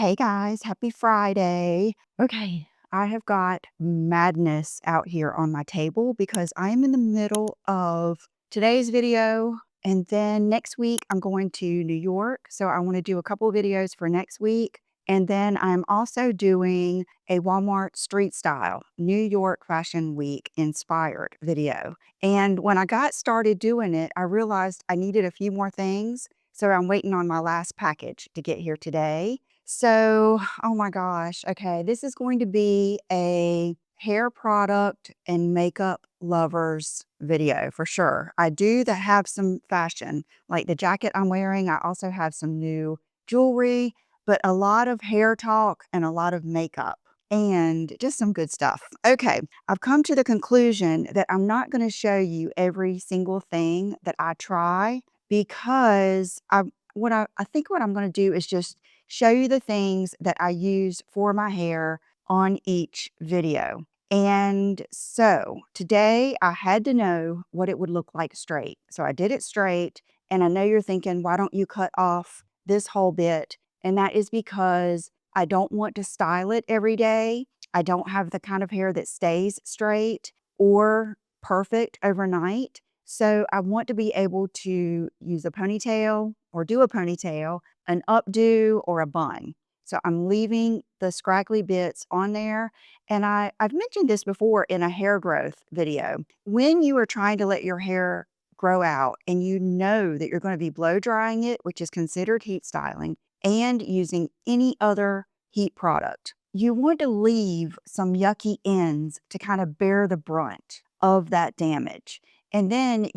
Hey guys, happy Friday. Okay, I have got madness out here on my table because I am in the middle of today's video. And then next week, I'm going to New York. So I want to do a couple videos for next week. And then I'm also doing a Walmart street style New York Fashion Week inspired video. And when I got started doing it, I realized I needed a few more things. So I'm waiting on my last package to get here today. So, oh my gosh. Okay, this is going to be a hair product and makeup lovers video for sure. I do have some fashion, like the jacket I'm wearing. I also have some new jewelry, but a lot of hair talk and a lot of makeup and just some good stuff. Okay, I've come to the conclusion that I'm not going to show you every single thing that I try because I think what I'm going to do is just show you the things that I use for my hair on each video. And so today I had to know what it would look like straight. So I did it straight. And I know you're thinking, why don't you cut off this whole bit? And that is because I don't want to style it every day. I don't have the kind of hair that stays straight or perfect overnight. So I want to be able to use a ponytail or do a ponytail, an updo, or a bun. So I'm leaving the scraggly bits on there. And I've mentioned this before in a hair growth video. When you are trying to let your hair grow out and you know that you're going to be blow drying it, which is considered heat styling, and using any other heat product, you want to leave some yucky ends to kind of bear the brunt of that damage. And then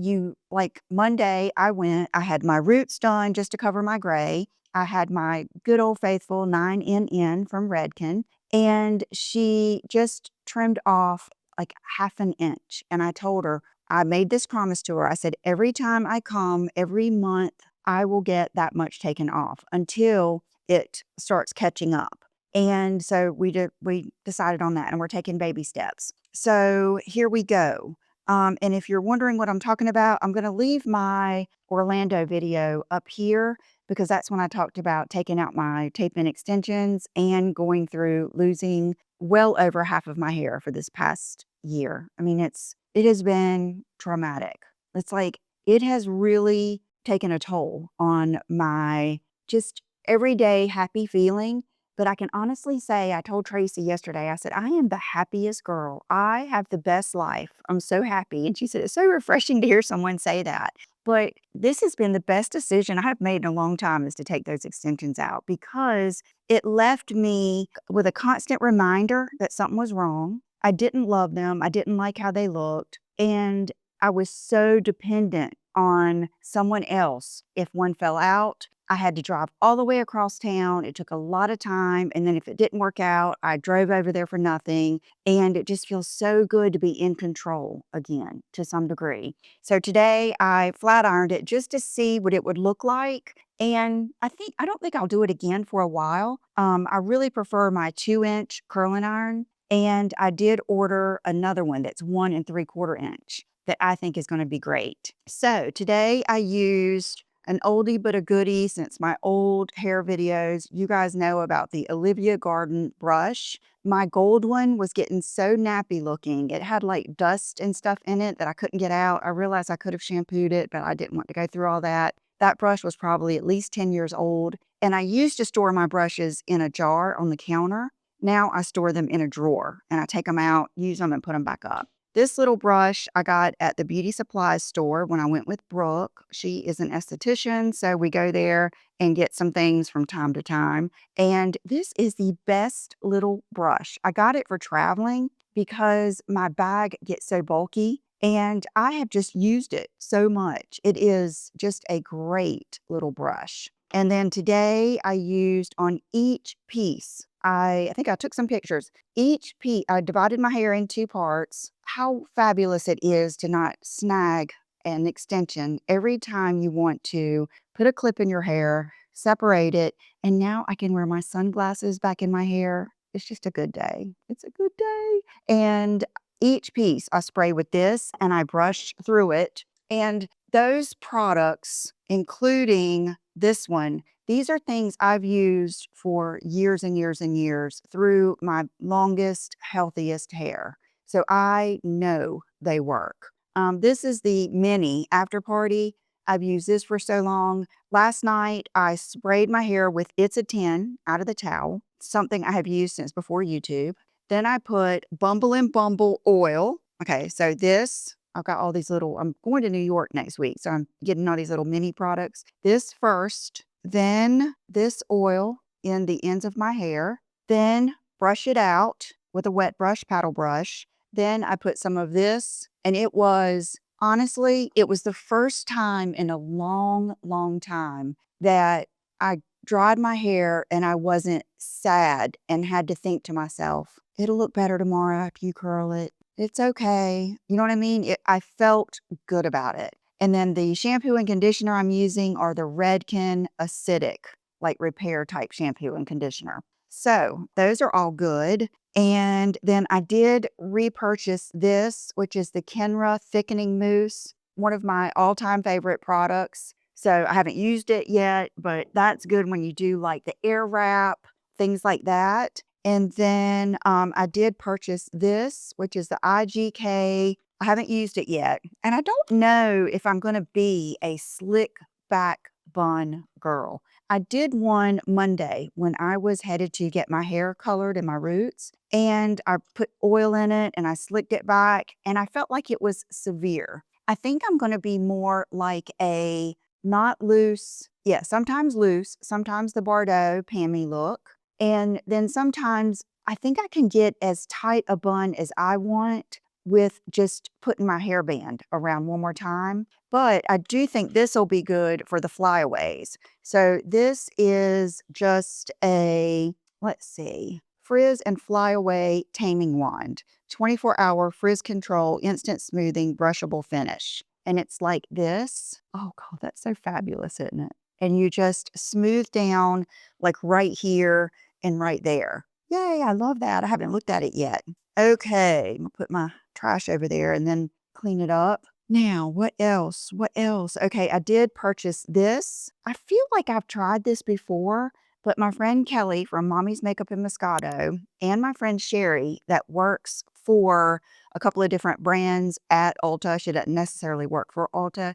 like Monday, I had my roots done just to cover my gray. I had my good old faithful 9NN from Redken, and she just trimmed off like half an inch. And I told her, I made this promise to her. I said, every time I come, every month, I will get that much taken off until it starts catching up. And so we decided on that, and we're taking baby steps. So here we go. And if you're wondering what I'm talking about, I'm going to leave my Orlando video up here because that's when I talked about taking out my tape-in extensions and going through losing well over half of my hair for this past year. I mean, it has been traumatic. It's like it has really taken a toll on my just everyday happy feeling. But I can honestly say, I told Tracy yesterday, I said, I am the happiest girl. I have the best life. I'm so happy. And she said, it's so refreshing to hear someone say that. But this has been the best decision I have made in a long time, is to take those extensions out, because it left me with a constant reminder that something was wrong. I didn't love them. I didn't like how they looked. And I was so dependent on someone else. If one fell out, I had to drive all the way across town. It took a lot of time. And then if it didn't work out, I drove over there for nothing. And it just feels so good to be in control again to some degree. So today I flat ironed it just to see what it would look like. And I don't think I'll do it again for a while. I really prefer my 2-inch curling iron. And I did order another one that's 1 3/4 inch that I think is going to be great. So today I used an oldie but a goodie since my old hair videos. You guys know about the Olivia Garden brush. My gold one was getting so nappy looking. It had like dust and stuff in it that I couldn't get out. I realized I could have shampooed it, but I didn't want to go through all that. That brush was probably at least 10 years old. And I used to store my brushes in a jar on the counter. Now I store them in a drawer, and I take them out, use them, and put them back up. This little brush I got at the beauty supplies store when I went with Brooke. She is an esthetician, so we go there and get some things from time to time. And this is the best little brush. I got it for traveling because my bag gets so bulky, and I have just used it so much. It is just a great little brush. And then today I used on each piece, I think I took some pictures. Each piece, I divided my hair in 2 parts. How fabulous it is to not snag an extension every time you want to put a clip in your hair, separate it, and now I can wear my sunglasses back in my hair. It's just a good day. It's a good day. And each piece I spray with this and I brush through it. And those products, including this one, These are things I've used for years and years and years through my longest, healthiest hair. So I know they work. This is the mini after party. I've used this for so long. Last night, I sprayed my hair with It's a 10 out of the towel, something I have used since before YouTube. Then I put Bumble and Bumble oil. Okay, so this, I've got all these little, I'm going to New York next week, so I'm getting all these little mini products. This first, then this oil in the ends of my hair, then brush it out with a wet brush, paddle brush. Then I put some of this, and it was, honestly, it was the first time in a long, long time that I dried my hair and I wasn't sad and had to think to myself, it'll look better tomorrow after you curl it. It's okay. You know what I mean? I felt good about it. And then the shampoo and conditioner I'm using are the Redken Acidic, like repair type shampoo and conditioner. So those are all good. And then I did repurchase this, which is the Kenra Thickening Mousse, one of my all-time favorite products. So I haven't used it yet, but that's good when you do like the air wrap, things like that. And then I did purchase this, which is the IGK. I haven't used it yet. And I don't know if I'm going to be a slick back bun girl. I did one Monday when I was headed to get my hair colored and my roots. And I put oil in it and I slicked it back. And I felt like it was severe. I think I'm going to be more like a not loose, yeah, sometimes loose, sometimes the Bardot Pammy look. And then sometimes I think I can get as tight a bun as I want with just putting my hairband around one more time. But I do think this will be good for the flyaways. So this is just a, let's see, Frizz and Flyaway Taming Wand. 24-hour frizz control, instant smoothing, brushable finish. And it's like this. Oh God, that's so fabulous, isn't it? And you just smooth down like right here and right there. Yay, I love that. I haven't looked at it yet. Okay, I'm gonna put my trash over there and then clean it up. Now, what else? What else? Okay, I did purchase this. I feel like I've tried this before, but my friend Kelly from Mommy's Makeup and Moscato and my friend Sherry that works for a couple of different brands at Ulta. She doesn't necessarily work for Ulta.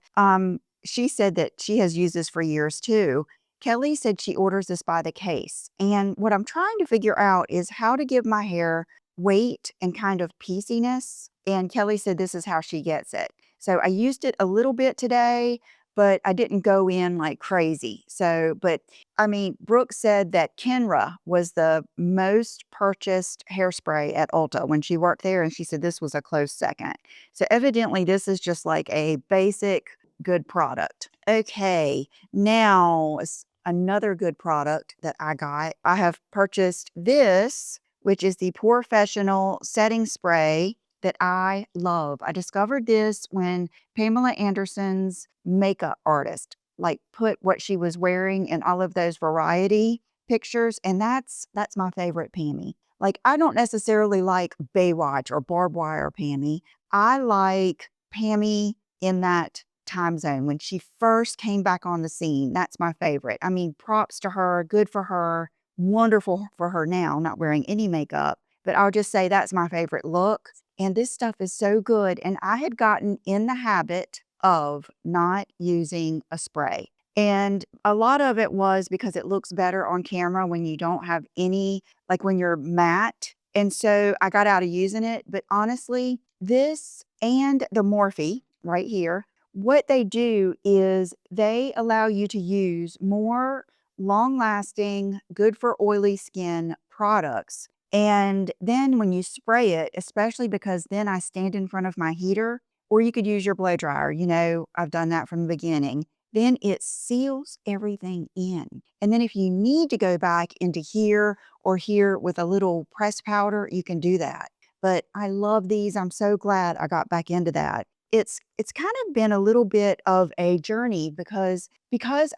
She said that she has used this for years too. Kelly said she orders this by the case. And what I'm trying to figure out is how to give my hair weight and kind of pieciness. And Kelly said this is how she gets it. So I used it a little bit today, but I didn't go in like crazy. So, but I mean, Brooke said that Kenra was the most purchased hairspray at Ulta when she worked there. And she said this was a close second. So evidently this is just like a basic good product. Okay, now another good product that I got. I have purchased this, which is the Professional Setting Spray that I love. I discovered this when Pamela Anderson's makeup artist like put what she was wearing in all of those variety pictures, and that's my favorite Pammy. Like I don't necessarily like Baywatch or Barbed Wire Pammy. I like Pammy in that time zone when she first came back on the scene. That's my favorite. I mean, props to her, good for her, wonderful for her now, not wearing any makeup. But I'll just say that's my favorite look. And this stuff is so good. And I had gotten in the habit of not using a spray. And a lot of it was because it looks better on camera when you don't have any, like when you're matte. And so I got out of using it. But honestly, this and the Morphe right here, what they do is they allow you to use more long-lasting, good for oily skin products. And then when you spray it, especially because then I stand in front of my heater, or you could use your blow dryer. You know, I've done that from the beginning. Then it seals everything in. And then if you need to go back into here or here with a little press powder, you can do that. But I love these. I'm so glad I got back into that. It's kind of been a little bit of a journey because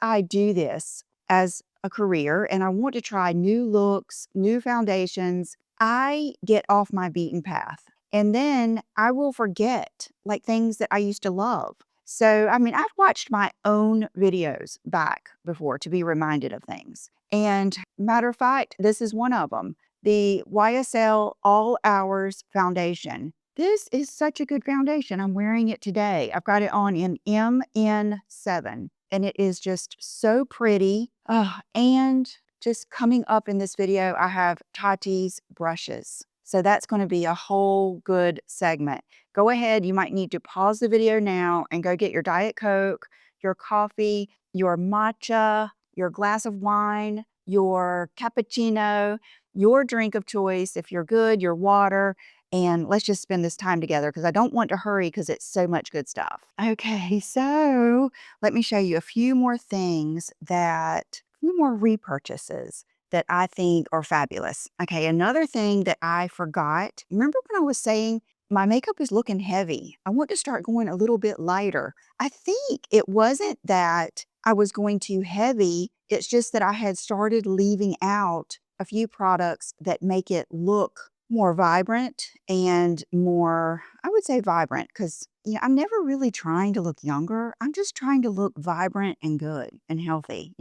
I do this as a career and I want to try new looks, new foundations, I get off my beaten path. And then I will forget like things that I used to love. So, I mean, I've watched my own videos back before to be reminded of things. And matter of fact, this is one of them, the YSL All Hours Foundation. This is such a good foundation. I'm wearing it today. I've got it on in MN7, and it is just so pretty. And just coming up in this video, I have Tati's brushes. So that's going to be a whole good segment. Go ahead, you might need to pause the video now and go get your Diet Coke, your coffee, your matcha, your glass of wine, your cappuccino, your drink of choice. If you're good, your water, and let's just spend this time together because I don't want to hurry because it's so much good stuff. Okay, so let me show you a few more things few more repurchases that I think are fabulous. Okay, another thing that I forgot. Remember when I was saying my makeup is looking heavy? I want to start going a little bit lighter. I think it wasn't that I was going too heavy. It's just that I had started leaving out a few products that make it look more vibrant and more, I would say vibrant, because I'm never really trying to look younger. I'm just trying to look vibrant and good and healthy,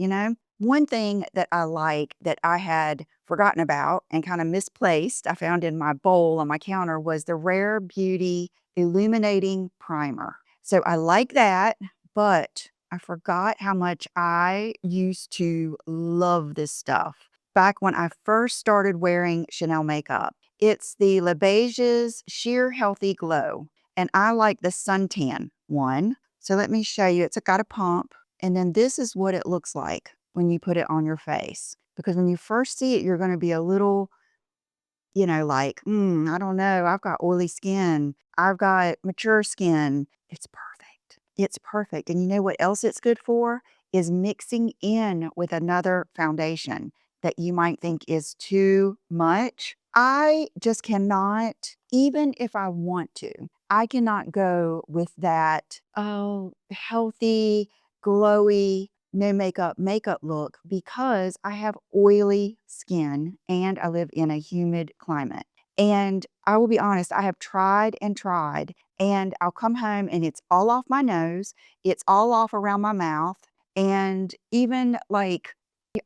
One thing that I like that I had forgotten about and kind of misplaced, I found in my bowl on my counter, was the Rare Beauty Illuminating Primer. So I like that, but I forgot how much I used to love this stuff back when I first started wearing Chanel makeup. It's the Le Beige's Sheer Healthy Glow, and I like the suntan one. So let me show you. It's got a pump, and then this is what it looks like when you put it on your face. Because when you first see it, you're going to be a little, like, I don't know. I've got oily skin. I've got mature skin. It's perfect. It's perfect. And you know what else it's good for? Is mixing in with another foundation that you might think is too much. I just cannot, even if I want to, I cannot go with that, healthy, glowy, no makeup look because I have oily skin and I live in a humid climate. And I will be honest, I have tried and tried, and I'll come home and it's all off my nose, it's all off around my mouth, and even like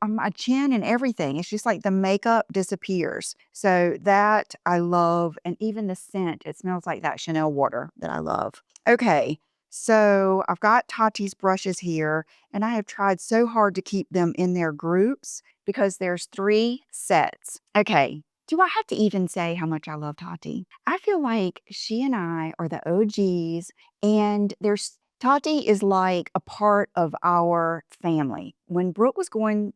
on my chin and everything. It's just like the makeup disappears. So that I love. And even the scent, it smells like that Chanel water that I love. Okay. So I've got Tati's brushes here, and I have tried so hard to keep them in their groups because there's 3 sets. Okay. Do I have to even say how much I love Tati? I feel like she and I are the OGs, and Tati is like a part of our family. When Brooke was going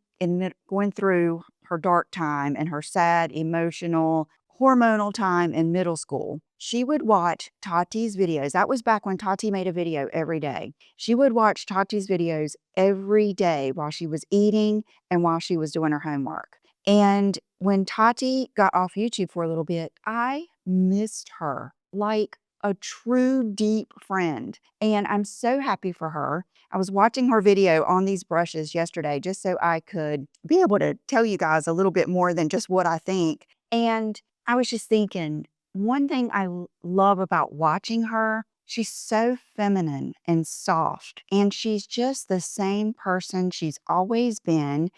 through her dark time and her sad, emotional, hormonal time in middle school, she would watch Tati's videos. That was back when Tati made a video every day. She would watch Tati's videos every day while she was eating and while she was doing her homework. And when Tati got off YouTube for a little bit, I missed her like a true deep friend. And I'm so happy for her. I was watching her video on these brushes yesterday just so I could be able to tell you guys a little bit more than just what I think. And I was just thinking, one thing I love about watching her, she's so feminine and soft, and she's just the same person she's always been.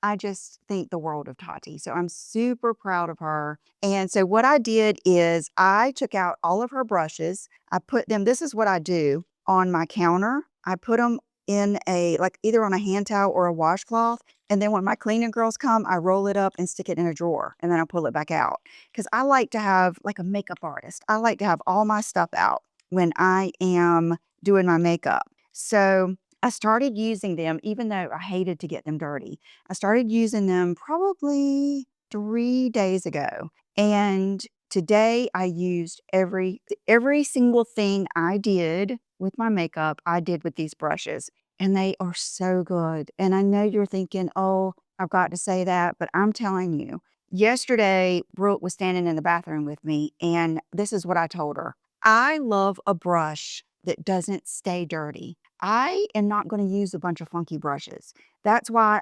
I just think the world of Tati. So I'm super proud of her. And so what I did is I took out all of her brushes. I put them, this is what I do on my counter. I put them in either on a hand towel or a washcloth. And then when my cleaning girls come, I roll it up and stick it in a drawer, and then I pull it back out. Because I like to have, like a makeup artist, I like to have all my stuff out when I am doing my makeup. So I started using them, even though I hated to get them dirty. I started using them probably 3 days ago. And today I used every single thing I did with my makeup, I did with these brushes. And they are so good. And I know you're thinking, oh, I've got to say that, but I'm telling you, yesterday, Brooke was standing in the bathroom with me, and this is what I told her. I love a brush that doesn't stay dirty. I am not going to use a bunch of funky brushes. That's why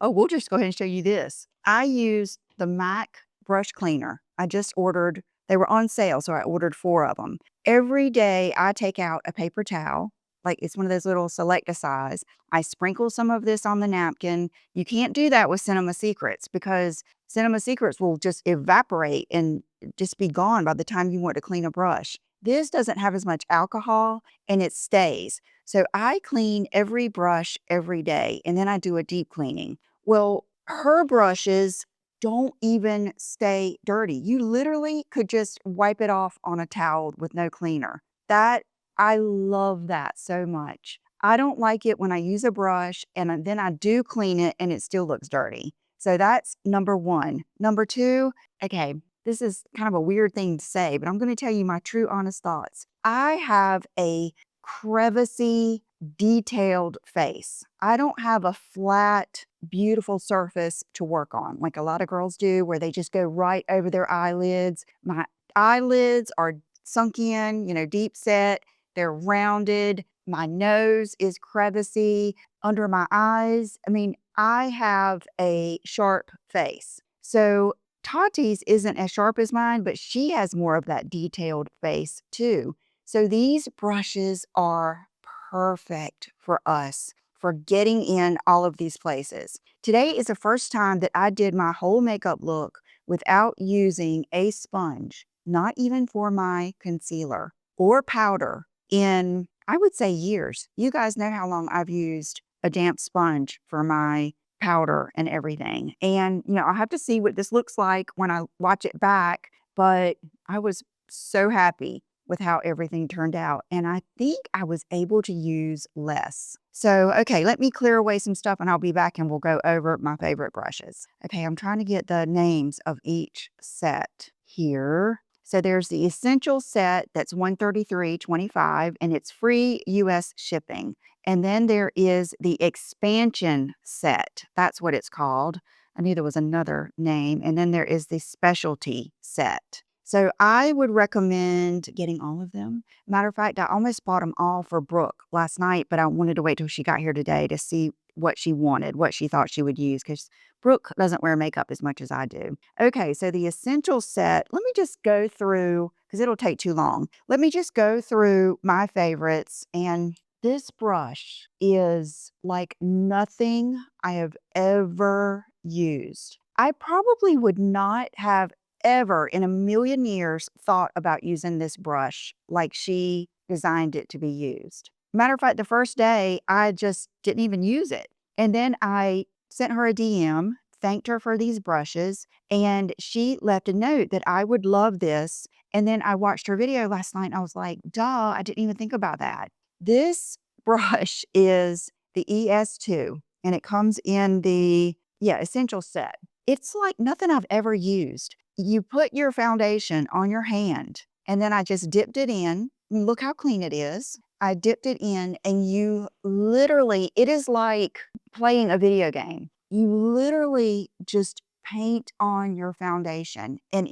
we'll just go ahead and show you this. I use the MAC brush cleaner. I just ordered They were on sale, so I ordered 4 of them. Every day I take out a paper towel, like it's one of those little select a size. I sprinkle some of this on the napkin. You can't do that with Cinema Secrets because Cinema Secrets will just evaporate and just be gone by the time you want to clean a brush. This doesn't have as much alcohol and it stays. So I clean every brush every day and then I do a deep cleaning. Well, her brushes don't even stay dirty. You literally could just wipe it off on a towel with no cleaner. That I love that so much. I don't like it when I use a brush and then I do clean it and it still looks dirty. So that's number 1. Number 2, okay, this is kind of a weird thing to say, but I'm going to tell you my true honest thoughts. I have a crevicy, detailed face. I don't have a flat, beautiful surface to work on like a lot of girls do, where they just go right over their eyelids. My eyelids are sunk in, deep set. They're rounded. My nose is crevicy under my eyes. I mean, I have a sharp face. So Tati's isn't as sharp as mine, but she has more of that detailed face too. So these brushes are perfect for us for getting in all of these places. Today is the first time that I did my whole makeup look without using a sponge, not even for my concealer or powder in, I would say, years. You guys know how long I've used a damp sponge for my powder and everything. And, I'll have to see what this looks like when I watch it back, but I was so happy with how everything turned out. And I think I was able to use less. So, okay, let me clear away some stuff and I'll be back and we'll go over my favorite brushes. Okay, I'm trying to get the names of each set here. So there's the Essential set that's $133.25 and it's free US shipping. And then there is the Expansion set. That's what it's called. I knew there was another name. And then there is the Specialty set. So I would recommend getting all of them. Matter of fact, I almost bought them all for Brooke last night, but I wanted to wait till she got here today to see what she wanted, what she thought she would use, because Brooke doesn't wear makeup as much as I do. Okay, so the Essential set, let me just go through, because it'll take too long. Let me just go through my favorites. And this brush is like nothing I have ever used. I probably would not have ever in a million years thought about using this brush like she designed it to be used. Matter of fact, the first day, I just didn't even use it. And then I sent her a DM, thanked her for these brushes, and she left a note that I would love this. And then I watched her video last night and I was like, duh, I didn't even think about that. This brush is the ES2 and it comes in the Essential set. It's like nothing I've ever used. You put your foundation on your hand and then I just dipped it in. Look how clean it is. I dipped it in and you literally, it is like playing a video game. You literally just paint on your foundation. And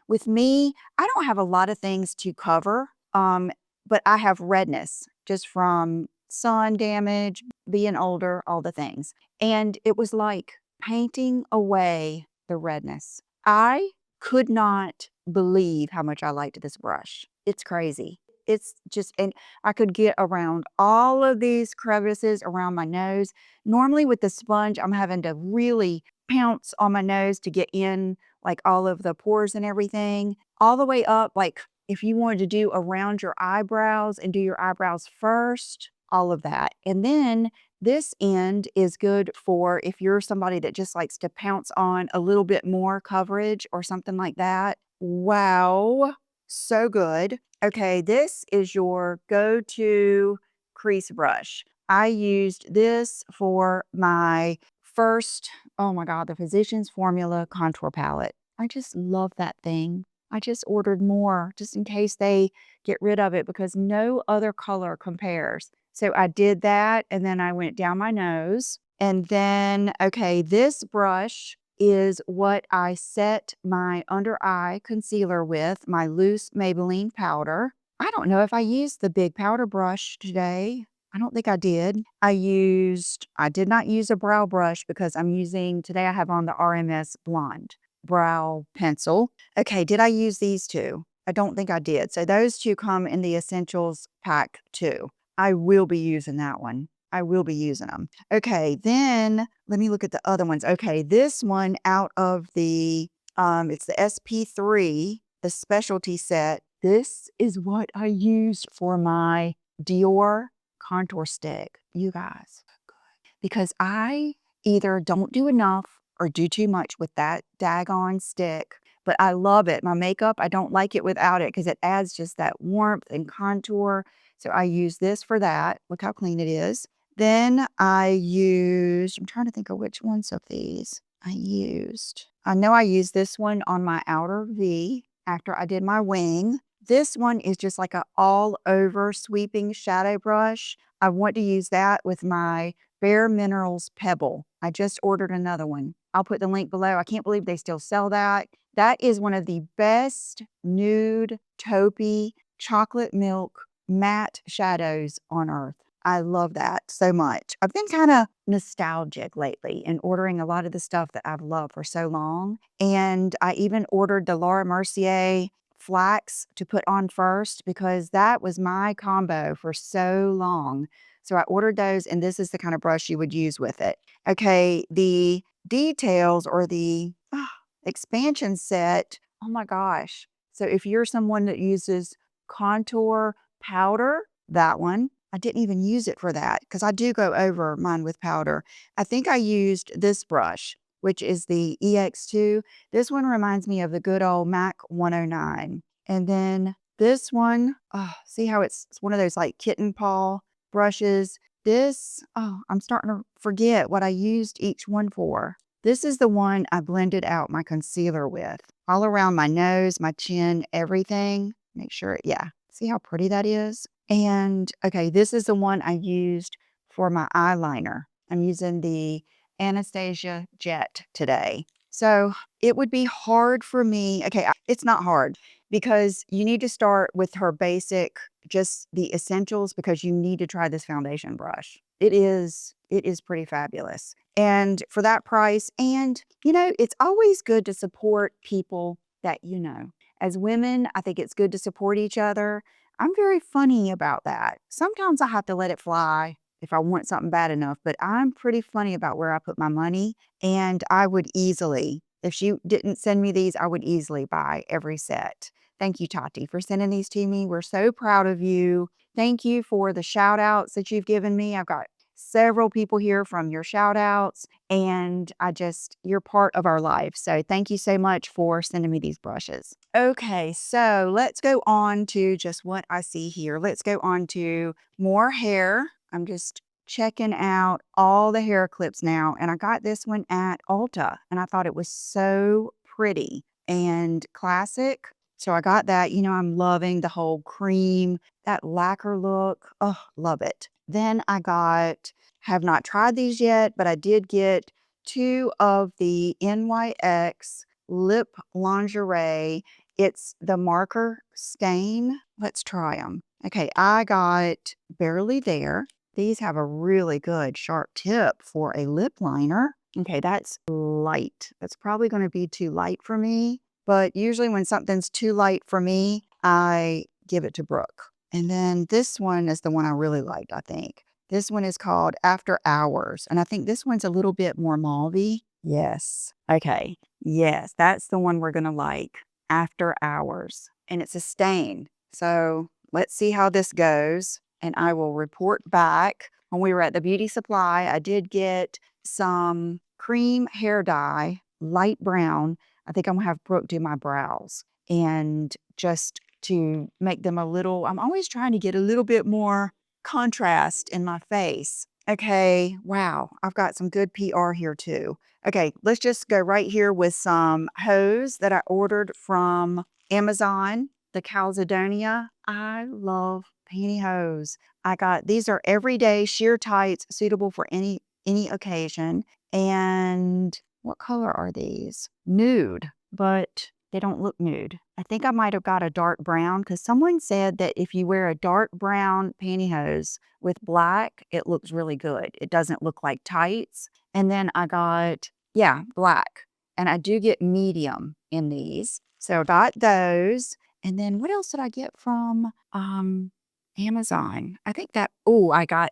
with me, I don't have a lot of things to cover, but I have redness just from sun damage, being older, all the things. And it was like painting away the redness. I could not believe how much I liked this brush. It's crazy. It's just, and I could get around all of these crevices around my nose. Normally with the sponge, I'm having to really pounce on my nose to get in like all of the pores and everything. All the way up, like if you wanted to do around your eyebrows and do your eyebrows first, all of that. And then this end is good for if you're somebody that just likes to pounce on a little bit more coverage or something like that. Wow, so good. Okay, this is your go-to crease brush. I used this for my first, oh my God, the Physicians Formula contour palette. I just love that thing. I just ordered more just in case they get rid of it because no other color compares. So I did that and then I went down my nose. And then, okay, this brush is what I set my under eye concealer with, my loose Maybelline powder. I don't know if I used the big powder brush today. I don't think I did. I did not use a brow brush because today I have on the RMS Blonde. brow pencil. Okay, did I use these two? I don't think I did. So those two come in the essentials pack too. I will be using that one. I will be using them. Okay, then let me look at the other ones. Okay, this one out of the, it's the SP3, the specialty set. This is what I used for my Dior contour stick. You guys, because I either don't do enough or do too much with that daggone stick. But I love it. My makeup, I don't like it without it because it adds just that warmth and contour. So I use this for that. Look how clean it is. Then I used, I'm trying to think of which ones of these I used. I know I used this one on my outer V after I did my wing. This one is just like a all over sweeping shadow brush. I want to use that with my Bare Minerals Pebble. I just ordered another one. I'll put the link below. I can't believe they still sell that. That is one of the best nude taupey chocolate milk matte shadows on earth. I love that so much. I've been kind of nostalgic lately in ordering a lot of the stuff that I've loved for so long. And I even ordered the Laura Mercier flax to put on first because that was my combo for so long. So I ordered those, and this is the kind of brush you would use with it. Okay, the details or the expansion set, oh my gosh. So if you're someone that uses contour powder, that one, I didn't even use it for that because I do go over mine with powder. I think I used this brush, which is the EX2. This one reminds me of the good old MAC 109. And then this one, oh, see how it's one of those like kitten paw brushes. This, oh, I'm starting to forget what I used each one for. This is the one I blended out my concealer with. All around my nose, my chin, everything. Make sure, yeah. See how pretty that is? And, okay, this is the one I used for my eyeliner. I'm using the Anastasia Jet today. So it would be hard for me. Okay, it's not hard because you need to start with her basic, just the essentials, because you need to try this foundation brush. It is pretty fabulous. And for that price, and you know, it's always good to support people that you know. As women, I think it's good to support each other. I'm very funny about that. Sometimes I have to let it fly if I want something bad enough, but I'm pretty funny about where I put my money. And I would easily, if she didn't send me these, I would easily buy every set. Thank you, Tati, for sending these to me. We're so proud of you. Thank you for the shout outs that you've given me. I've got several people here from your shout outs, and you're part of our life. So thank you so much for sending me these brushes. Okay, so let's go on to just what I see here. Let's go on to more hair. I'm just checking out all the hair clips now, and I got this one at Ulta, and I thought it was so pretty and classic. So I got that. You know, I'm loving the whole cream, that lacquer look. Oh, love it. Then I got, have not tried these yet, but I did get 2 of the NYX Lip Lingerie. It's the marker stain. Let's try them. Okay, I got Barely There. These have a really good sharp tip for a lip liner. Okay, that's light. That's probably going to be too light for me. But usually when something's too light for me, I give it to Brooke. And then this one is the one I really liked, I think. This one is called After Hours. And I think this one's a little bit more mauve-y. Yes. Okay. Yes, that's the one we're going to like. After Hours. And it's a stain. So let's see how this goes. And I will report back. When we were at the beauty supply, I did get some cream hair dye, light brown. I think I'm going to have Brooke do my brows. And just to make them a little, I'm always trying to get a little bit more contrast in my face. Okay, wow, I've got some good PR here too. Okay, let's just go right here with some hose that I ordered from Amazon, the Calzedonia. I love pantyhose. I got, these are everyday sheer tights suitable for any occasion. And what color are these? Nude, but they don't look nude. I think I might have got a dark brown because someone said that if you wear a dark brown pantyhose with black, it looks really good. It doesn't look like tights. And then I got, yeah, black. and I do get medium in these. So I got those. And then what else did I get from Amazon? I think that, oh, I got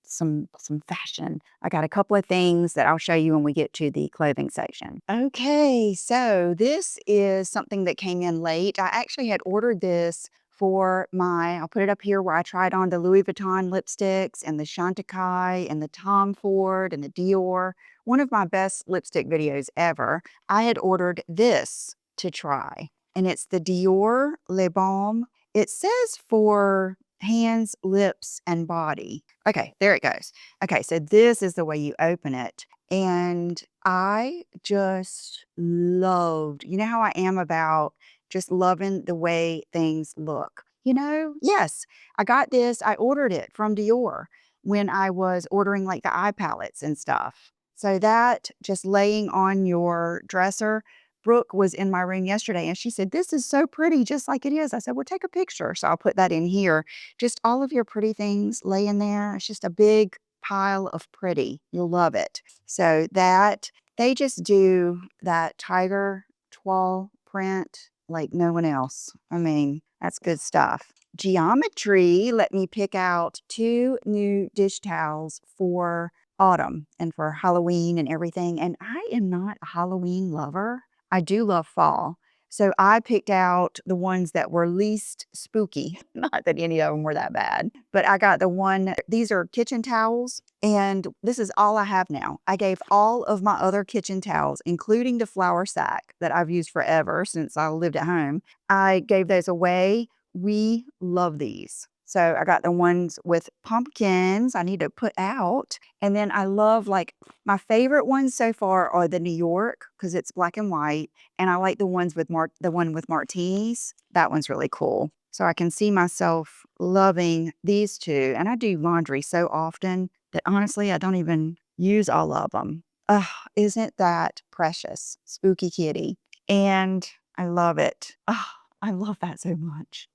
some fashion. I got a couple of things that I'll show you when we get to the clothing section. Okay, so this is something that came in late. I actually had ordered this for I'll put it up here where I tried on the Louis Vuitton lipsticks and the Chantecaille and the Tom Ford and the Dior. One of my best lipstick videos ever. I had ordered this to try, and it's the Dior Le Baume. It says for hands, lips, and body. Okay, there it goes. Okay, so this is the way you open it. And I just loved, you know how I am about just loving the way things look. Yes, I got this. I ordered it from Dior when I was ordering like the eye palettes and stuff. So that just laying on your dresser. Brooke was in my room yesterday and she said, "This is so pretty, just like it is." I said, "Well, take a picture." So I'll put that in here. Just all of your pretty things lay in there. It's just a big pile of pretty. You'll love it. So that they just do that tiger toile print like no one else. I mean, that's good stuff. Geometry let me pick out 2 new dish towels for autumn and for Halloween and everything. And I am not a Halloween lover. I do love fall. So I picked out the ones that were least spooky. Not that any of them were that bad, but I got these are kitchen towels, and this is all I have now. I gave all of my other kitchen towels, including the flour sack that I've used forever since I lived at home. I gave those away. We love these. So I got the ones with pumpkins I need to put out. And then I love, like, my favorite ones so far are the New York because it's black and white. And I like the ones with the one with martinis. That one's really cool. So I can see myself loving these 2. And I do laundry so often that honestly, I don't even use all of them. Ugh, isn't that precious? Spooky kitty. And I love it. Ugh, I love that so much.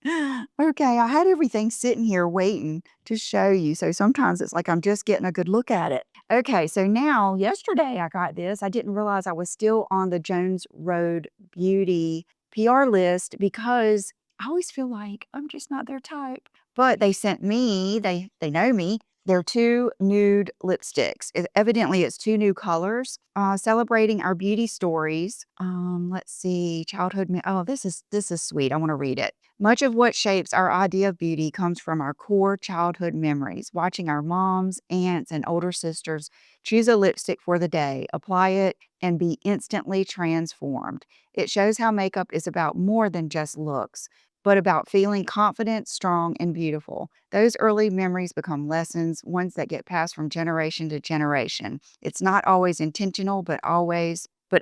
Okay, I had everything sitting here waiting to show you. So sometimes it's like I'm just getting a good look at it. Okay, so now yesterday I got this. I didn't realize I was still on the Jones Road Beauty PR list because I always feel like I'm just not their type. But they sent me, they know me. They're 2 nude lipsticks. Evidently, it's 2 new colors, celebrating our beauty stories. Let's see, oh, this is sweet. I want to read it. Much of what shapes our idea of beauty comes from our core childhood memories. Watching our moms, aunts, and older sisters choose a lipstick for the day, apply it, and be instantly transformed. It shows how makeup is about more than just looks, but about feeling confident, strong, and beautiful. Those early memories become lessons, ones that get passed from generation to generation. It's not always intentional, but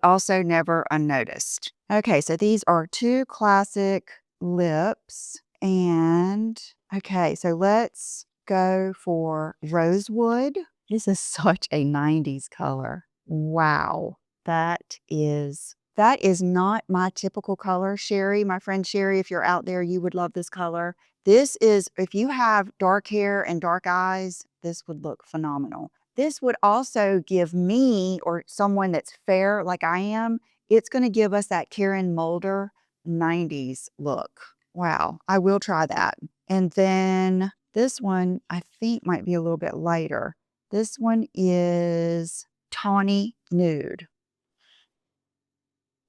also never unnoticed. Okay, so these are 2 classic lips. And okay, so let's go for rosewood. This is such a 90s color. Wow. That is not my typical color. Sherry, my friend Sherry, if you're out there, you would love this color. This is, if you have dark hair and dark eyes, this would look phenomenal. This would also give me, or someone that's fair like I am, it's going to give us that Karen Mulder 90s look. Wow, I will try that. And then this one, I think might be a little bit lighter. This one is tawny nude.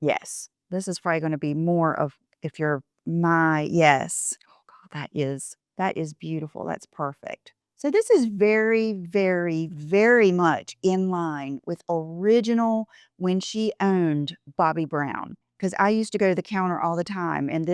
Yes, this is probably gonna be more of if you're yes. Oh god, that is beautiful, that's perfect. So this is very, very, very much in line with original when she owned Bobbi Brown. Because I used to go to the counter all the time, and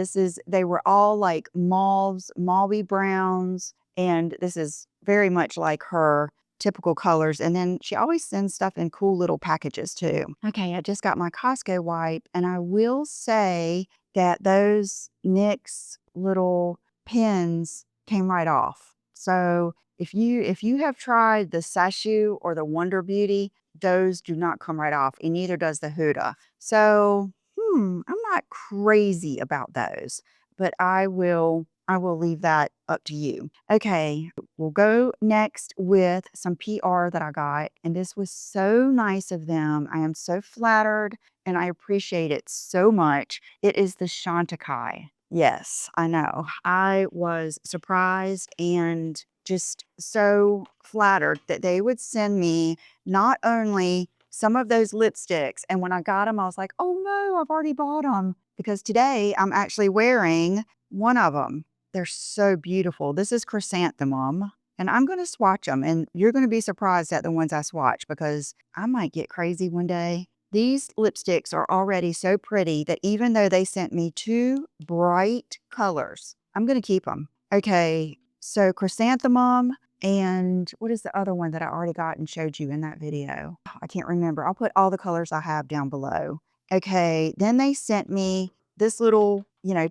they were all like mauves, mauvey browns, and this is very much like her typical colors. And then she always sends stuff in cool little packages too. Okay, I just got my Costco wipe, and I will say that those NYX little pins came right off. So if you have tried the Sashu or the Wonder Beauty, those do not come right off, and neither does the Huda. So I'm not crazy about those, but I will I will leave that up to you. Okay, we'll go next with some PR that I got. And this was so nice of them. I am so flattered and I appreciate it so much. It is the Chantecaille. Yes, I know. I was surprised and just so flattered that they would send me not only some of those lipsticks, and when I got them, I was like, oh no, I've already bought them. Because today I'm actually wearing one of them. They're so beautiful. This is Chrysanthemum, and I'm going to swatch them, and you're going to be surprised at the ones I swatch because I might get crazy one day. These lipsticks are already so pretty that even though they sent me two bright colors, I'm going to keep them. Okay, so Chrysanthemum, and what is the other one that I already got and showed you in that video? I can't remember. I'll put all the colors I have down below. Okay, then they sent me this little,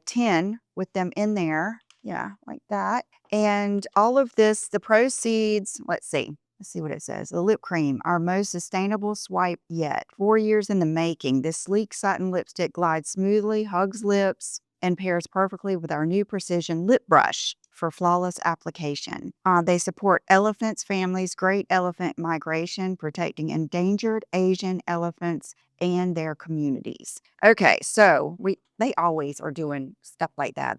tin with them in there. Yeah, like that. And all of this, the proceeds, let's see. Let's see what it says. The lip cream, our most sustainable swipe yet. 4 years in the making. This sleek satin lipstick glides smoothly, hugs lips, and pairs perfectly with our new precision lip brush for flawless application. They support elephants, families, great elephant migration, protecting endangered Asian elephants and their communities. Okay, so they always are doing stuff like that.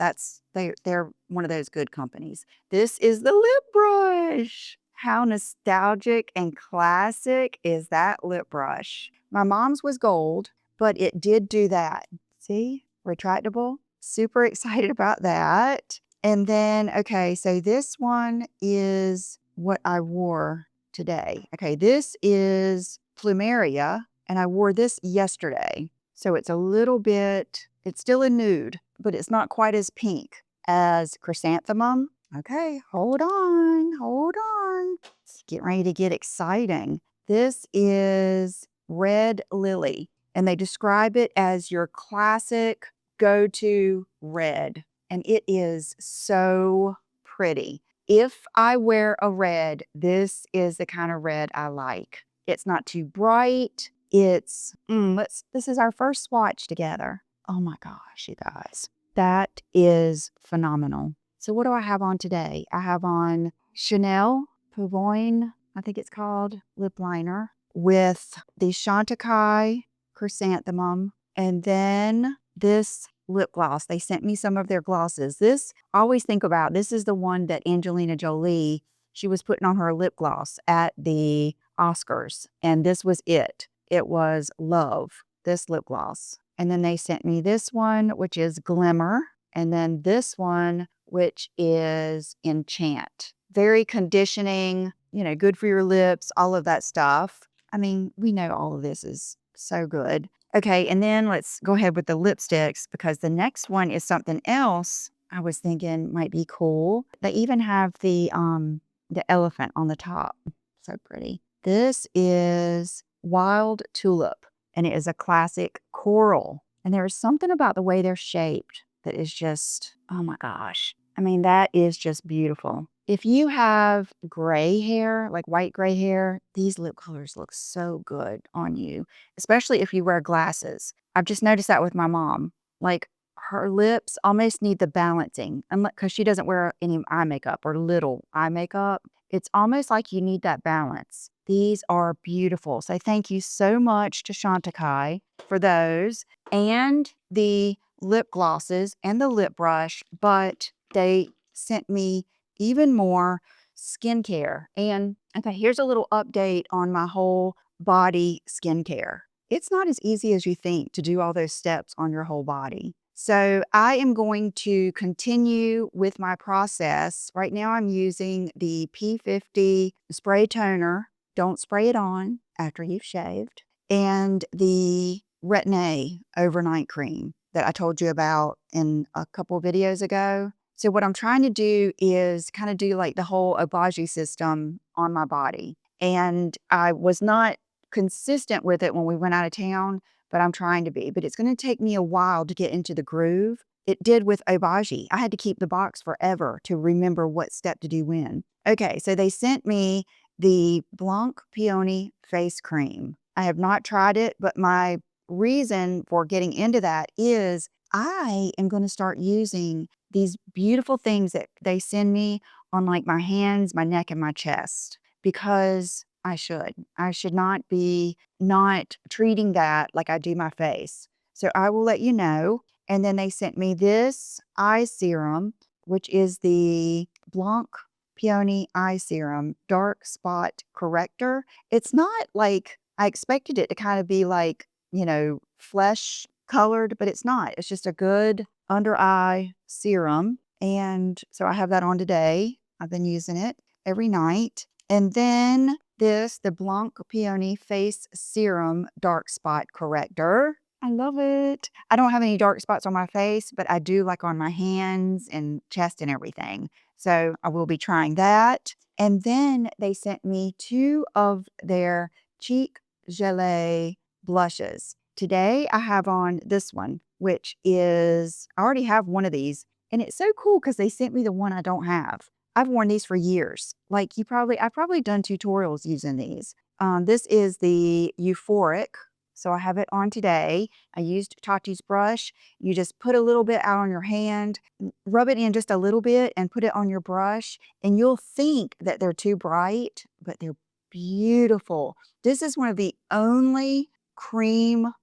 They're one of those good companies. This is the lip brush. How nostalgic and classic is that lip brush? My mom's was gold, but it did do that. See? Retractable. Super excited about that. And then, okay, so this one is what I wore today. Okay, this is Plumeria, and I wore this yesterday. So it's a little bit, it's still a nude, but it's not quite as pink as Chrysanthemum. Okay, hold on, hold on. It's getting ready to get exciting. This is Red Lily, and they describe it as your classic go-to red. And it is so pretty. If I wear a red, this is the kind of red I like. It's not too bright. It's, this is our first swatch together. Oh my gosh, you guys. That is phenomenal. So what do I have on today? I have on Chanel Pavoine, I think it's called, lip liner with the Chantecaille Chrysanthemum. And then this lip gloss. They sent me some of their glosses. This, I always think about, this is the one that Angelina Jolie, she was putting on her lip gloss at the Oscars. And this was it. It was Love, this lip gloss. And then they sent me this one, which is Glimmer. And then this one, which is Enchant. Very conditioning, good for your lips, all of that stuff. I mean, we know all of this is so good. Okay, and then let's go ahead with the lipsticks because the next one is something else I was thinking might be cool. They even have the elephant on the top. So pretty. This is Wild Tulip, and it is a classic coral. And there is something about the way they're shaped that is just, oh my gosh. I mean, that is just beautiful. If you have gray hair, like white gray hair, these lip colors look so good on you, especially if you wear glasses. I've just noticed that with my mom. Like her lips almost need the balancing because she doesn't wear any eye makeup or little eye makeup. It's almost like you need that balance. These are beautiful. So thank you so much to Chantecaille for those and the lip glosses and the lip brush, but they sent me even more skincare. And okay, here's a little update on my whole body skincare. It's not as easy as you think to do all those steps on your whole body. So I am going to continue with my process. Right now I'm using the P50 spray toner. Don't spray it on after you've shaved. And the Retin-A overnight cream that I told you about in a couple of videos ago. So what I'm trying to do is kind of do like the whole Obagi system on my body. And I was not consistent with it when we went out of town, but I'm trying to be. But it's going to take me a while to get into the groove. It did with Obagi. I had to keep the box forever to remember what step to do when. Okay, so they sent me the Blanc Peony face cream. I have not tried it, but my reason for getting into that is I am going to start using these beautiful things that they send me on like my hands, my neck, and my chest because I should. I should not be not treating that like I do my face. So I will let you know. And then they sent me this eye serum, which is the Blanc Peony Eye Serum Dark Spot Corrector. It's not like I expected it to kind of be like, flesh colored, but it's not. It's just a good under eye serum. And so I have that on today. I've been using it every night. And then the Blanc Peony Face Serum Dark Spot Corrector. I love it. I don't have any dark spots on my face, but I do like on my hands and chest and everything. So I will be trying that. And then they sent me 2 of their cheek gelée blushes. Today I have on this one, which is, I already have one of these. And it's so cool because they sent me the one I don't have. I've worn these for years. Like I've probably done tutorials using these. This is the Euphoric. So I have it on today. I used Tati's brush. You just put a little bit out on your hand, rub it in just a little bit and put it on your brush. And you'll think that they're too bright, but they're beautiful. This is one of the only cream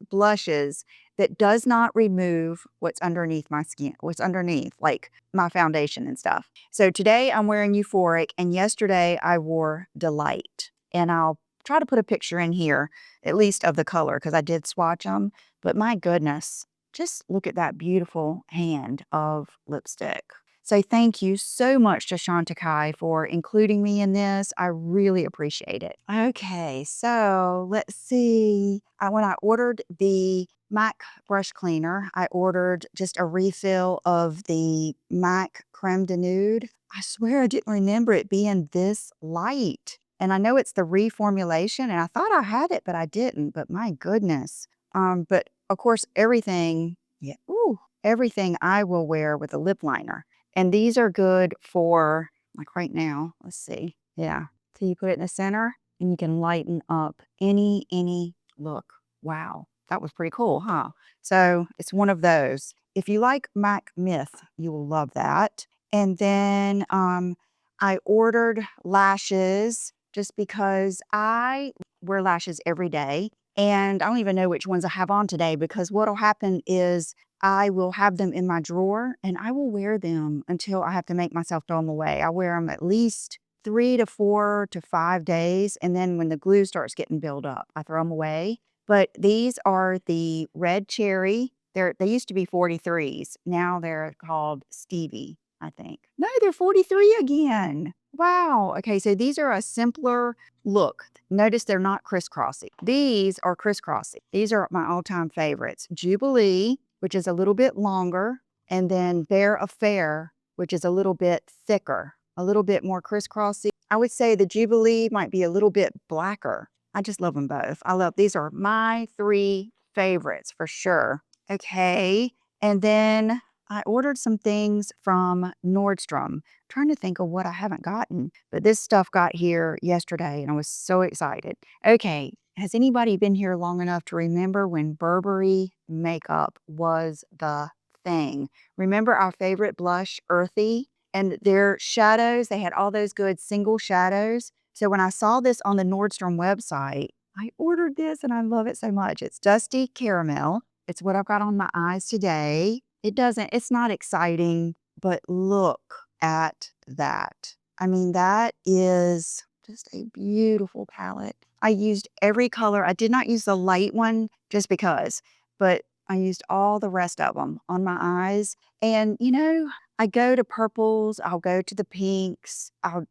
blushes that does not remove what's underneath my skin, what's underneath, like my foundation and stuff. So today I'm wearing Euphoric, and yesterday I wore Delight. And I'll try to put a picture in here, at least of the color, because I did swatch them. But my goodness, just look at that beautiful hand of lipstick. So thank you so much to Chantecaille for including me in this. I really appreciate it. Okay, so let's see. When I ordered the MAC brush cleaner, I ordered just a refill of the MAC Creme de Nude. I swear I didn't remember it being this light. And I know it's the reformulation, and I thought I had it, but I didn't. But my goodness. But of course, everything I will wear with a lip liner. And these are good for, like right now, let's see. Yeah. So you put it in the center and you can lighten up any look. Wow. That was pretty cool, huh? So it's one of those. If you like MAC Myth, you will love that. And then I ordered lashes just because I wear lashes every day. And I don't even know which ones I have on today because what'll happen is I will have them in my drawer and I will wear them until I have to make myself throw them away. I wear them at least 3 to 4 to 5 days. And then when the glue starts getting built up, I throw them away. But these are the red cherry. They used to be 43s. Now they're called Stevie, I think. No, they're 43 again. Wow. Okay, so these are a simpler look. Notice they're not crisscrossy. These are crisscrossy. These are my all-time favorites. Jubilee, which is a little bit longer, and then Bear Affair, which is a little bit thicker, a little bit more crisscrossy. I would say the Jubilee might be a little bit blacker. I just love them both. These are my 3 favorites for sure. Okay, and then I ordered some things from Nordstrom. I'm trying to think of what I haven't gotten, but this stuff got here yesterday and I was so excited. Okay, has anybody been here long enough to remember when Burberry makeup was the thing? Remember our favorite blush, Earthy? And their shadows, they had all those good single shadows. So when I saw this on the Nordstrom website, I ordered this and I love it so much. It's Dusty Caramel. It's what I've got on my eyes today. It's not exciting, but look at that. I mean, that is just a beautiful palette. I used every color. I did not use the light one just because, but I used all the rest of them on my eyes. And, I go to purples, I'll go to the pinks, I'll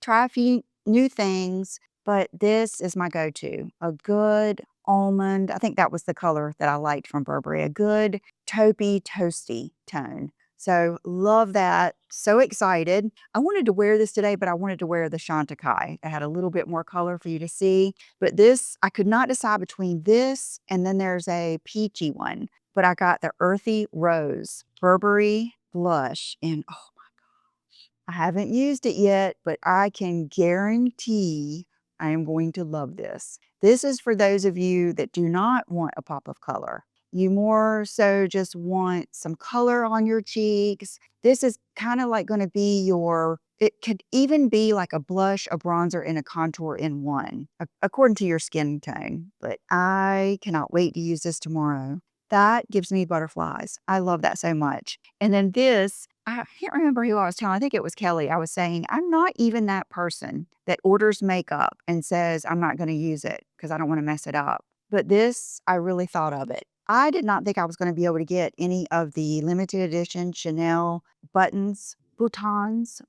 try a few new things, but this is my go-to. A good almond. I think that was the color that I liked from Burberry. A good taupey, toasty tone. So love that. So excited. I wanted to wear this today, but I wanted to wear the Chantecaille. It had a little bit more color for you to see. But this, I could not decide between this and then there's a peachy one. But I got the Earthy Rose Burberry blush. And oh my gosh, I haven't used it yet, but I can guarantee I am going to love this. This is for those of you that do not want a pop of color. you more so just want some color on your cheeks, this is kind of like going to be your, it could even be like a blush, a bronzer, and a contour in one, according to your skin tone. But I cannot wait to use this tomorrow. That gives me butterflies. I love that so much. And then this, I can't remember who I was telling. I think it was Kelly. I was saying, I'm not even that person that orders makeup and says, I'm not going to use it because I don't want to mess it up. But this, I really thought of it. I did not think I was going to be able to get any of the limited edition Chanel buttons, boutons.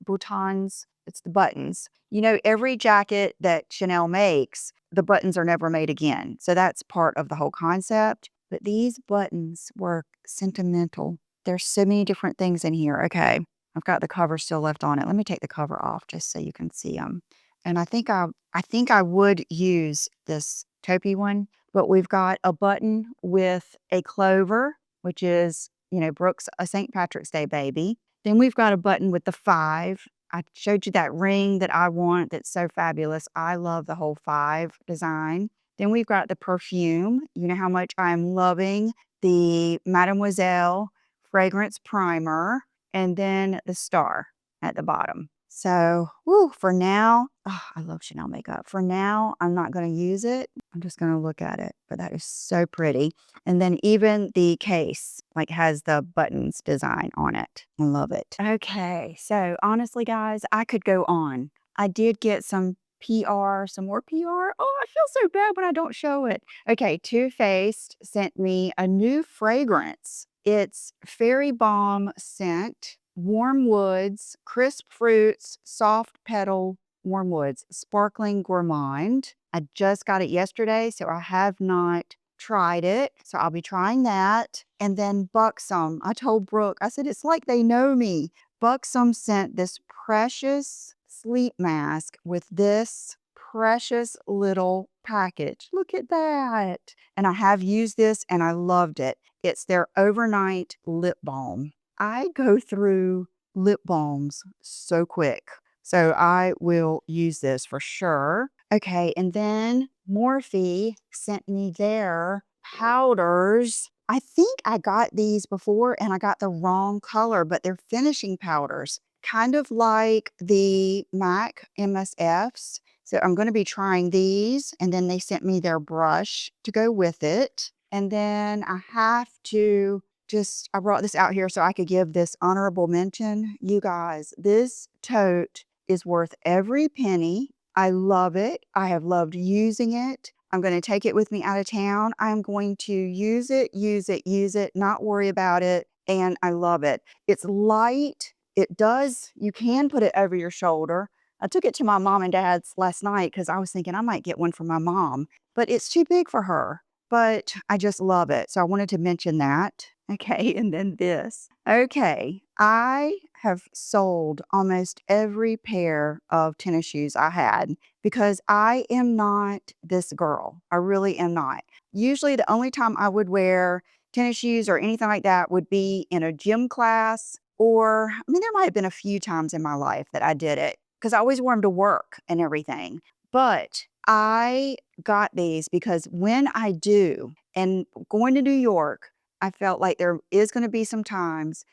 It's the buttons. You know, every jacket that Chanel makes, the buttons are never made again. So that's part of the whole concept. But these buttons were sentimental. There's so many different things in here. Okay, I've got the cover still left on it. Let me take the cover off just so you can see them. And I think I would use this taupey one, but we've got a button with a clover, which is, you know, Brooke's a St. Patrick's Day baby. Then we've got a button with the 5. I showed you that ring that I want that's so fabulous. I love the whole 5 design. Then we've got the perfume. You know how much I'm loving the Mademoiselle fragrance primer, and then the star at the bottom. So, woo, for now, oh, I love Chanel makeup. For now, I'm not going to use it. I'm just going to look at it, but that is so pretty. And then even the case, like, has the buttons design on it. I love it. Okay, so honestly, guys, I could go on. I did get some PR, some more PR. Oh, I feel so bad when I don't show it. Okay, Too Faced sent me a new fragrance. It's Fairy Balm scent, warm woods, crisp fruits, soft petal, warm woods, sparkling gourmand. I just got it yesterday, so I have not tried it. So I'll be trying that. And then Buxom. I told Brooke, I said, it's like they know me. Buxom sent this precious sleep mask with this precious little package. Look at that. And I have used this and I loved it. It's their overnight lip balm. I go through lip balms so quick. So I will use this for sure. Okay, and then Morphe sent me their powders. I think I got these before and I got the wrong color, but they're finishing powders, kind of like the MAC MSFs. So I'm going to be trying these, and then they sent me their brush to go with it. And then I have to I brought this out here so I could give this honorable mention. You guys, this tote is worth every penny. I love it. I have loved using it. I'm going to take it with me out of town. I'm going to use it, not worry about it. And I love it. It's light. You can put it over your shoulder. I took it to my mom and dad's last night because I was thinking I might get one for my mom, but it's too big for her. But I just love it. So I wanted to mention that. Okay, and then this. Okay, I have sold almost every pair of tennis shoes I had because I am not this girl. I really am not. Usually the only time I would wear tennis shoes or anything like that would be in a gym class, or, I mean, there might have been a few times in my life that I did it because I always wore them to work and everything. But I got these because when I do, and going to New York, I felt like there is going to be some times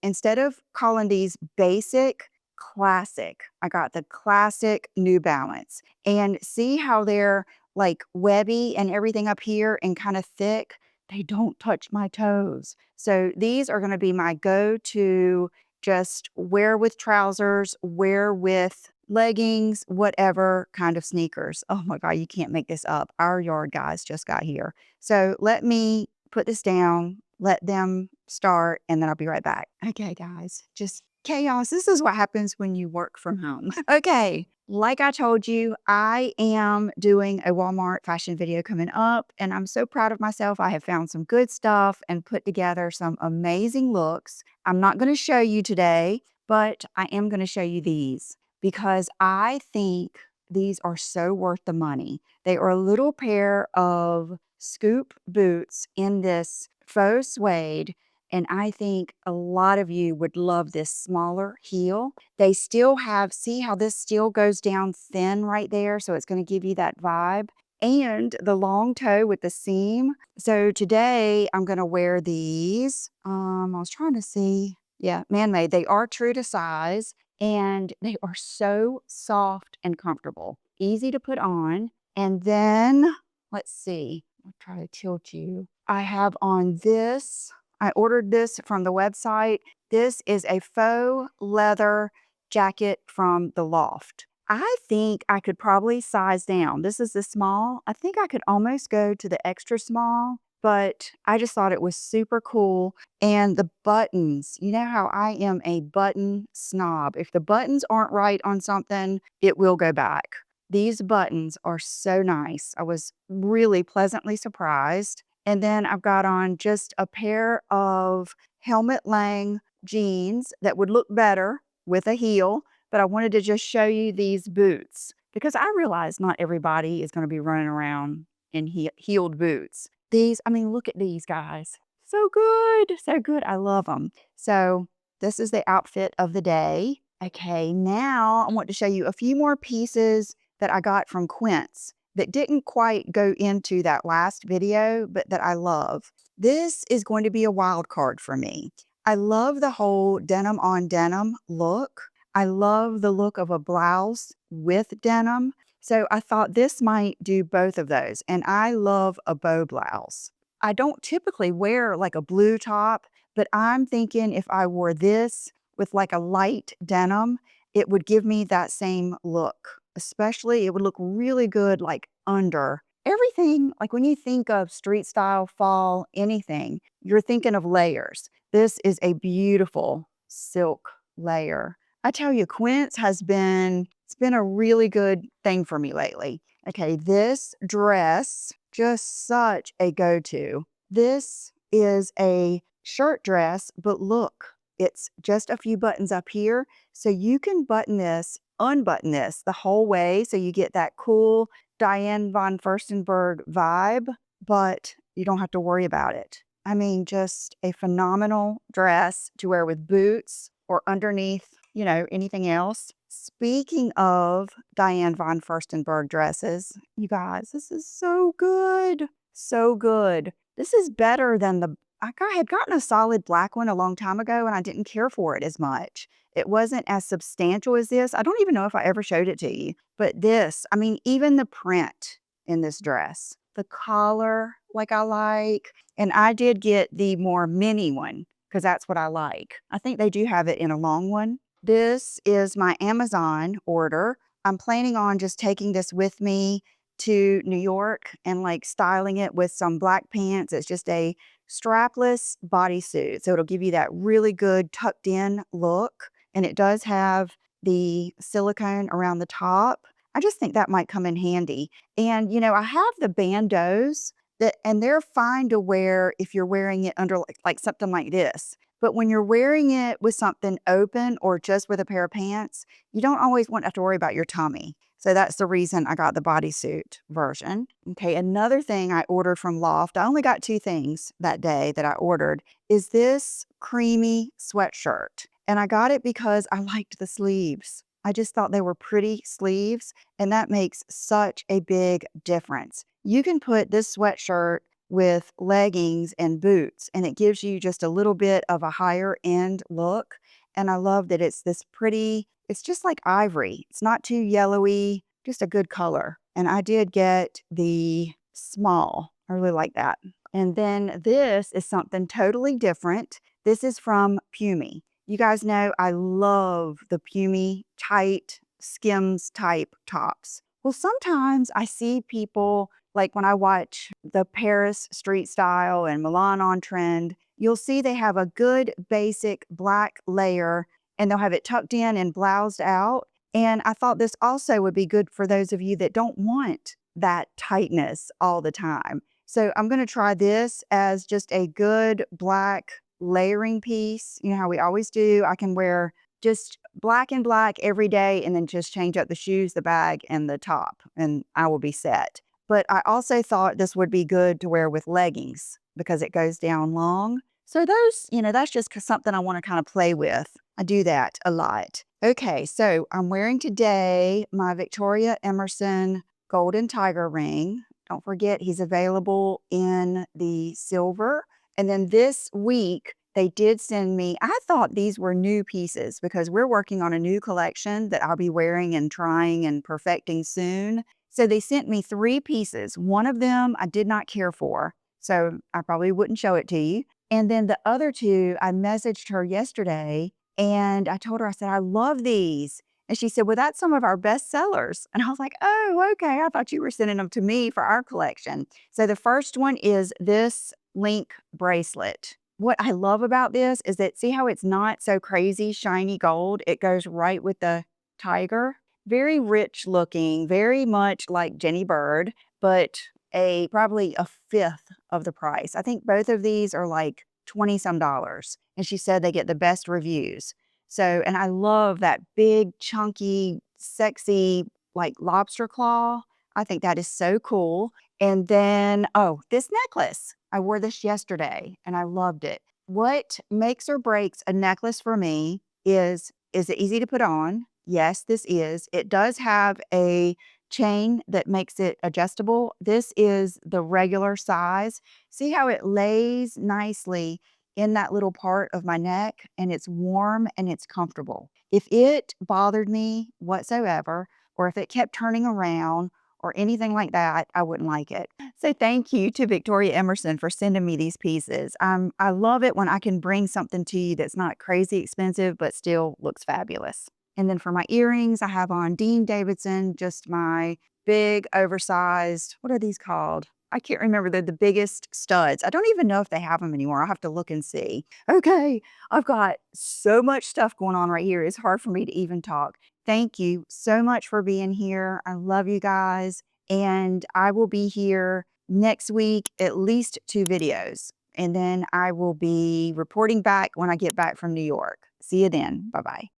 instead of calling these basic, classic, I got the classic New Balance. And see how they're like webby and everything up here and kind of thick? They don't touch my toes. So these are going to be my go-to, just wear with trousers, wear with leggings, whatever kind of sneakers. Oh my God, you can't make this up. Our yard guys just got here. So let me put this down, let them start, and then I'll be right back. Okay, guys, just chaos. This is what happens when you work from home. Okay, like I told you, I am doing a Walmart fashion video coming up, and I'm so proud of myself. I have found some good stuff and put together some amazing looks. I'm not going to show you today, but I am going to show you these because I think these are so worth the money. They are a little pair of scoop boots in this faux suede, and I think a lot of you would love this smaller heel. They still have, see how this still goes down thin right there, so it's going to give you that vibe. and the long toe with the seam. So today I'm going to wear these. I was trying to see. Yeah, man-made. They are true to size and they are so soft and comfortable. Easy to put on. And then let's see. I'll try to tilt you. I have on this. I ordered this from the website. This is a faux leather jacket from the Loft. I think I could probably size down. This is the small. I think I could almost go to the extra small, but I just thought it was super cool. And the buttons, you know how I am a button snob. If the buttons aren't right on something, it will go back. These buttons are so nice. I was really pleasantly surprised. And then I've got on just a pair of Helmut Lang jeans that would look better with a heel, but I wanted to just show you these boots because I realize not everybody is going to be running around in heeled boots. These, I mean, look at these guys. So good. So good. I love them. So this is the outfit of the day. Okay, now I want to show you a few more pieces that I got from Quince that didn't quite go into that last video, but that I love. This is going to be a wild card for me. I love the whole denim on denim look. I love the look of a blouse with denim. So I thought this might do both of those. And I love a bow blouse. I don't typically wear like a blue top, but I'm thinking if I wore this with like a light denim, it would give me that same look. Especially, it would look really good like under everything. Like when you think of street style fall, anything, you're thinking of layers. This is a beautiful silk layer. I tell you, Quince it's been a really good thing for me lately. Okay, this dress, just such a go-to. This is a shirt dress, but look, it's just a few buttons up here. So you can unbutton this the whole way. So you get that cool Diane von Furstenberg vibe, but you don't have to worry about it. I mean, just a phenomenal dress to wear with boots or underneath, anything else. Speaking of Diane von Furstenberg dresses, you guys, this is so good. So good. This is better than I had gotten a solid black one a long time ago and I didn't care for it as much. It wasn't as substantial as this. I don't even know if I ever showed it to you. But this, I mean, even the print in this dress, the collar, like I like. And I did get the more mini one because that's what I like. I think they do have it in a long one. This is my Amazon order. I'm planning on just taking this with me to New York and like styling it with some black pants. It's just a strapless bodysuit. So it'll give you that really good tucked in look. And it does have the silicone around the top. I just think that might come in handy. And, I have the bandeaus and they're fine to wear if you're wearing it under like something like this. But when you're wearing it with something open or just with a pair of pants, you don't always want to have to worry about your tummy. So that's the reason I got the bodysuit version. Okay, another thing I ordered from Loft, I only got 2 things that day that I ordered, is this creamy sweatshirt. And I got it because I liked the sleeves. I just thought they were pretty sleeves, and that makes such a big difference. You can put this sweatshirt with leggings and boots, and it gives you just a little bit of a higher end look. And I love that it's this pretty, it's just like ivory. It's not too yellowy, just a good color. And I did get the small. I really like that. And then this is something totally different. This is from Pumi. You guys know I love the Pumi tight Skims type tops. Well, sometimes I see people, like when I watch the Paris Street Style and Milan on Trend, you'll see they have a good basic black layer and they'll have it tucked in and bloused out. And I thought this also would be good for those of you that don't want that tightness all the time. So I'm going to try this as just a good black layering piece. You know how we always do. I can wear just black and black every day and then just change up the shoes, the bag, and the top, and I will be set. But I also thought this would be good to wear with leggings because it goes down long. So those, that's just something I want to kind of play with. I do that a lot. Okay, so I'm wearing today my Victoria Emerson golden tiger ring. Don't forget, he's available in the silver. And then this week, they did send me, I thought these were new pieces because we're working on a new collection that I'll be wearing and trying and perfecting soon. So they sent me 3 pieces. One of them I did not care for, so I probably wouldn't show it to you. And then the other 2, I messaged her yesterday and I told her, I said, "I love these." And she said, "Well, that's some of our best sellers." And I was like, "Oh, okay. I thought you were sending them to me for our collection." So the first one is this link bracelet. What I love about this is that, see how it's not so crazy shiny gold? It goes right with the tiger. Very rich looking, very much like Jenny Bird, but probably a fifth of the price. I think both of these are like 20 some dollars. And she said they get the best reviews. So, and I love that big, chunky, sexy, like lobster claw. I think that is so cool. And then, oh, this necklace. I wore this yesterday and I loved it. What makes or breaks a necklace for me is it easy to put on? Yes, this is. It does have a chain that makes it adjustable. This is the regular size. See how it lays nicely in that little part of my neck, and it's warm and it's comfortable. If it bothered me whatsoever, or if it kept turning around or anything like that, I wouldn't like it. So thank you to Victoria Emerson for sending me these pieces. I love it when I can bring something to you that's not crazy expensive, but still looks fabulous. And then for my earrings, I have on Dean Davidson, just my big oversized, what are these called? I can't remember. They're the biggest studs. I don't even know if they have them anymore. I'll have to look and see. Okay, I've got so much stuff going on right here. It's hard for me to even talk. Thank you so much for being here. I love you guys. And I will be here next week, at least 2 videos. And then I will be reporting back when I get back from New York. See you then. Bye-bye.